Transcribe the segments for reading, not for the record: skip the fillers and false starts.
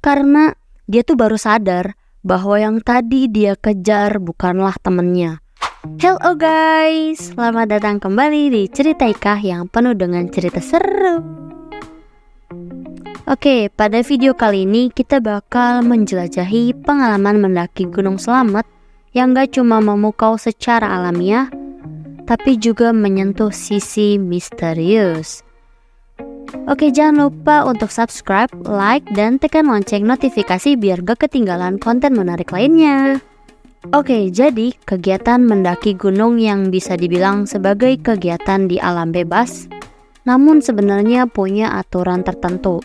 Karena dia tuh baru sadar bahwa yang tadi dia kejar bukanlah temennya. Hello guys, selamat datang kembali di Cerita Ikah yang penuh dengan cerita seru. Oke, pada video kali ini kita bakal menjelajahi pengalaman mendaki Gunung Slamet yang gak cuma memukau secara alamiah, tapi juga menyentuh sisi misterius. Oke, jangan lupa untuk subscribe, like, dan tekan lonceng notifikasi biar gak ketinggalan konten menarik lainnya. Oke, jadi kegiatan mendaki gunung yang bisa dibilang sebagai kegiatan di alam bebas, namun sebenarnya punya aturan tertentu.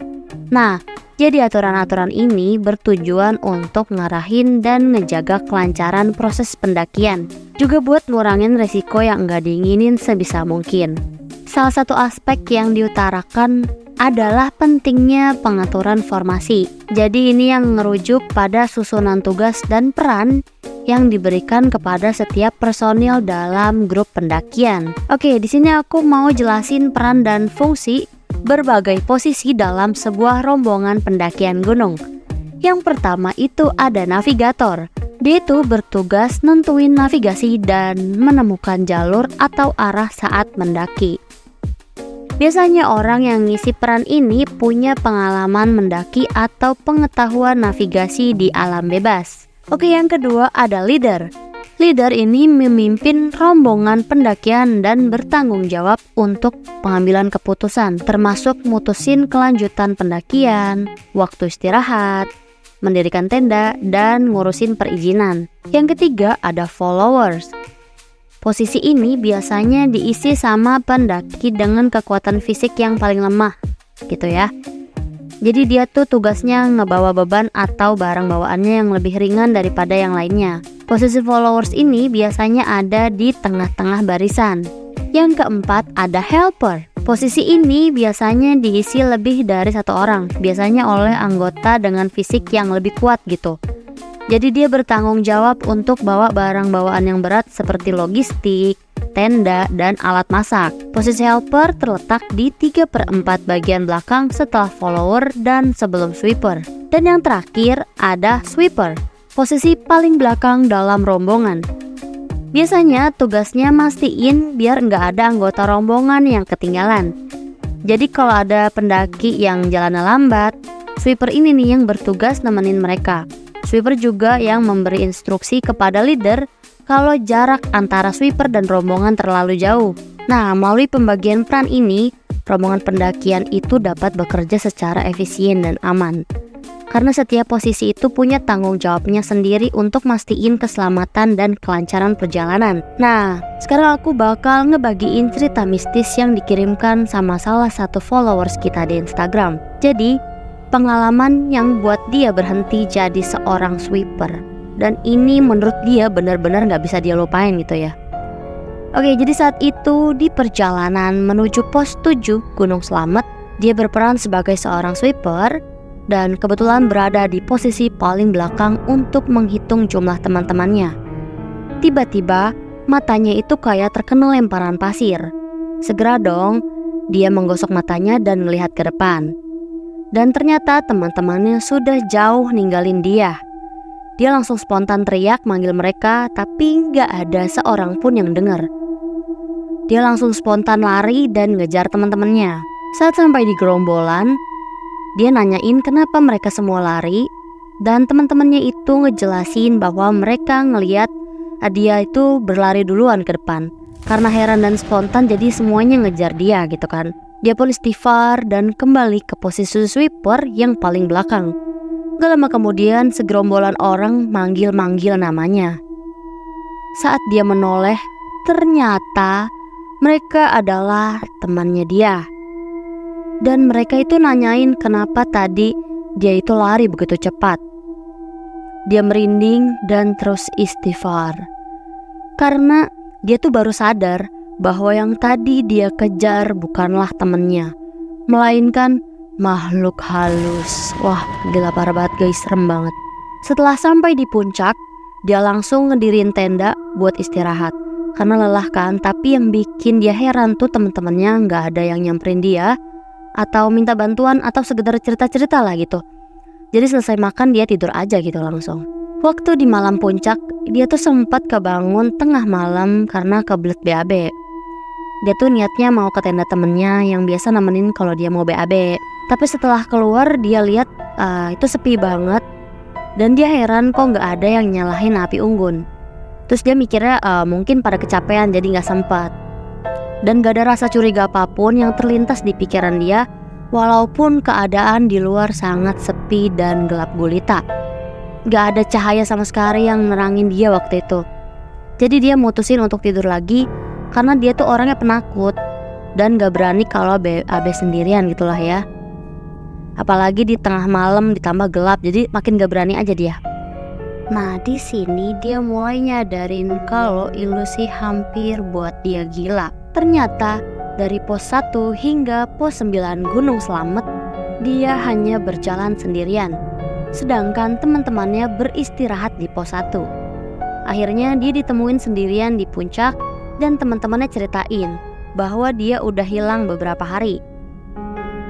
Nah, jadi aturan-aturan ini bertujuan untuk ngarahin dan ngejaga kelancaran proses pendakian, juga buat ngurangin resiko yang nggak diinginin sebisa mungkin. Salah satu aspek yang diutarakan adalah pentingnya pengaturan formasi. Jadi ini yang merujuk pada susunan tugas dan peran yang diberikan kepada setiap personil dalam grup pendakian. Oke, di sini aku mau jelasin peran dan fungsi berbagai posisi dalam sebuah rombongan pendakian gunung. Yang pertama itu ada navigator. Dia itu bertugas nentuin navigasi dan menemukan jalur atau arah saat mendaki. Biasanya orang yang ngisi peran ini punya pengalaman mendaki atau pengetahuan navigasi di alam bebas. Oke, yang kedua ada leader. Leader ini memimpin rombongan pendakian dan bertanggung jawab untuk pengambilan keputusan, termasuk mutusin kelanjutan pendakian, waktu istirahat, mendirikan tenda, dan ngurusin perizinan. Yang ketiga ada followers. Posisi ini biasanya diisi sama pendaki dengan kekuatan fisik yang paling lemah, gitu ya. Jadi dia tuh tugasnya ngebawa beban atau barang bawaannya yang lebih ringan daripada yang lainnya. Posisi followers ini biasanya ada di tengah-tengah barisan. Yang keempat ada helper. Posisi ini biasanya diisi lebih dari satu orang, biasanya oleh anggota dengan fisik yang lebih kuat gitu. Jadi dia bertanggung jawab untuk bawa barang bawaan yang berat seperti logistik, tenda, dan alat masak. Posisi helper terletak di 3/4 bagian belakang setelah follower dan sebelum sweeper. Dan yang terakhir ada sweeper, posisi paling belakang dalam rombongan. Biasanya tugasnya mastiin biar nggak ada anggota rombongan yang ketinggalan. Jadi kalau ada pendaki yang jalannya lambat, sweeper ini nih yang bertugas nemenin mereka. Sweeper juga yang memberi instruksi kepada leader kalau jarak antara sweeper dan rombongan terlalu jauh. Nah, melalui pembagian peran ini, rombongan pendakian itu dapat bekerja secara efisien dan aman. Karena setiap posisi itu punya tanggung jawabnya sendiri untuk mastiin keselamatan dan kelancaran perjalanan. Nah, sekarang aku bakal ngebagiin cerita mistis yang dikirimkan sama salah satu followers kita di Instagram. Jadi, pengalaman yang buat dia berhenti jadi seorang sweeper. Dan ini menurut dia benar-benar gak bisa dia lupain gitu ya. Oke, jadi saat itu di perjalanan menuju pos 7 Gunung Slamet, dia berperan sebagai seorang sweeper dan kebetulan berada di posisi paling belakang untuk menghitung jumlah teman-temannya. Tiba-tiba matanya itu kayak terkena lemparan pasir. Segera dong dia menggosok matanya dan melihat ke depan. Dan ternyata teman-temannya sudah jauh ninggalin dia. Dia langsung spontan teriak manggil mereka, tapi gak ada seorang pun yang dengar. Dia langsung spontan lari dan ngejar teman-temannya. Saat sampai di gerombolan, dia nanyain kenapa mereka semua lari, dan teman-temannya itu ngejelasin bahwa mereka ngeliat dia itu berlari duluan ke depan. Karena heran dan spontan jadi semuanya ngejar dia gitu kan. Dia pun istighfar dan kembali ke posisi sweeper yang paling belakang. Gak lama kemudian segerombolan orang manggil-manggil namanya. Saat dia menoleh, ternyata mereka adalah temannya dia. Dan mereka itu nanyain kenapa tadi dia itu lari begitu cepat. Dia merinding dan terus istighfar. Karena dia tuh baru sadar bahwa yang tadi dia kejar bukanlah temennya, melainkan makhluk halus. Wah, gila parah banget guys, serem banget. Setelah sampai di puncak, dia langsung ngedirin tenda buat istirahat. Karena lelah kan, tapi yang bikin dia heran tuh temen-temennya gak ada yang nyamperin dia atau minta bantuan atau sekedar cerita-cerita lah gitu. Jadi selesai makan dia tidur aja gitu langsung. Waktu di malam puncak, dia tuh sempat kebangun tengah malam karena kebelet BAB. Dia tuh niatnya mau ke tenda temennya yang biasa nemenin kalau dia mau BAB. Tapi setelah keluar dia lihat itu sepi banget. Dan dia heran kok gak ada yang nyalahin api unggun. Terus dia mikirnya mungkin pada kecapean jadi gak sempat. Dan gak ada rasa curiga apapun yang terlintas di pikiran dia, walaupun keadaan di luar sangat sepi dan gelap gulita. Gak ada cahaya sama sekali yang nerangin dia waktu itu. Jadi dia mutusin untuk tidur lagi karena dia tuh orangnya penakut dan gak berani kalau BAB sendirian gitulah ya. Apalagi di tengah malam ditambah gelap, jadi makin gak berani aja dia. Nah di sini dia mulai nyadarin kalau ilusi hampir buat dia gila. Ternyata dari pos 1 hingga pos 9 Gunung Slamet dia hanya berjalan sendirian, sedangkan teman-temannya beristirahat di pos 1. Akhirnya dia ditemuin sendirian di puncak dan teman-temannya ceritain bahwa dia udah hilang beberapa hari.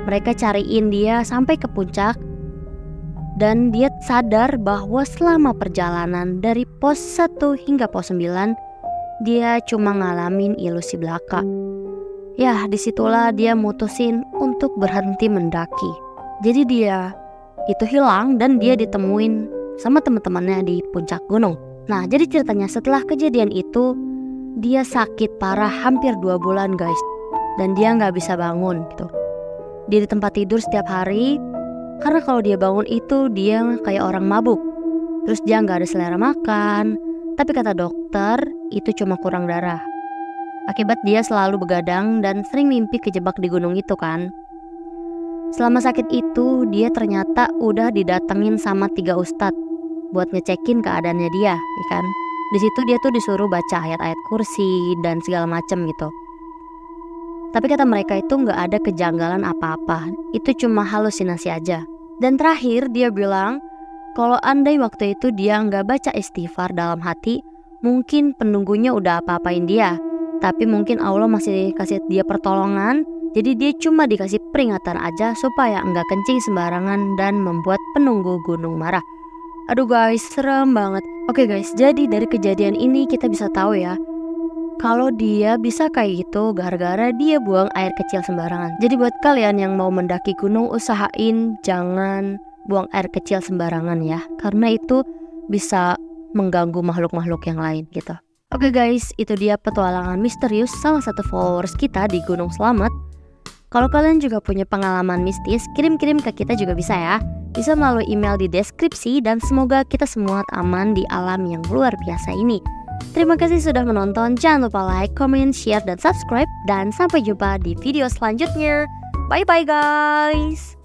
Mereka cariin dia sampai ke puncak dan dia sadar bahwa selama perjalanan dari pos 1 hingga pos 9 dia cuma ngalamin ilusi belaka. Ya disitulah dia mutusin untuk berhenti mendaki. Jadi dia itu hilang dan dia ditemuin sama teman-temannya di puncak gunung. Nah jadi ceritanya setelah kejadian itu dia sakit parah hampir 2 bulan guys. Dan dia gak bisa bangun gitu. Dia di tempat tidur setiap hari. Karena kalau dia bangun itu dia kayak orang mabuk. Terus dia gak ada selera makan. Tapi kata dokter itu cuma kurang darah. Akibat dia selalu begadang dan sering mimpi kejebak di gunung itu kan. Selama sakit itu dia ternyata udah didatengin sama 3 ustadz buat ngecekin keadaannya dia, ya kan. Di situ dia tuh disuruh baca ayat-ayat kursi dan segala macem gitu. Tapi kata mereka itu nggak ada kejanggalan apa-apa, itu cuma halusinasi aja. Dan terakhir dia bilang kalau andai waktu itu dia nggak baca istighfar dalam hati, mungkin penunggunya udah apa-apain dia. Tapi mungkin Allah masih kasih dia pertolongan, jadi dia cuma dikasih peringatan aja supaya nggak kencing sembarangan dan membuat penunggu gunung marah. Aduh guys, serem banget. Oke guys, jadi dari kejadian ini kita bisa tahu ya kalau dia bisa kayak gitu gara-gara dia buang air kecil sembarangan. Jadi buat kalian yang mau mendaki gunung, usahain jangan buang air kecil sembarangan ya, karena itu bisa mengganggu makhluk-makhluk yang lain gitu. Oke guys, itu dia petualangan misterius salah satu followers kita di Gunung Slamet. Kalau kalian juga punya pengalaman mistis, kirim-kirim ke kita juga bisa ya. Bisa melalui email di deskripsi dan semoga kita semua aman di alam yang luar biasa ini. Terima kasih sudah menonton, jangan lupa like, comment, share, dan subscribe. Dan sampai jumpa di video selanjutnya. Bye-bye guys!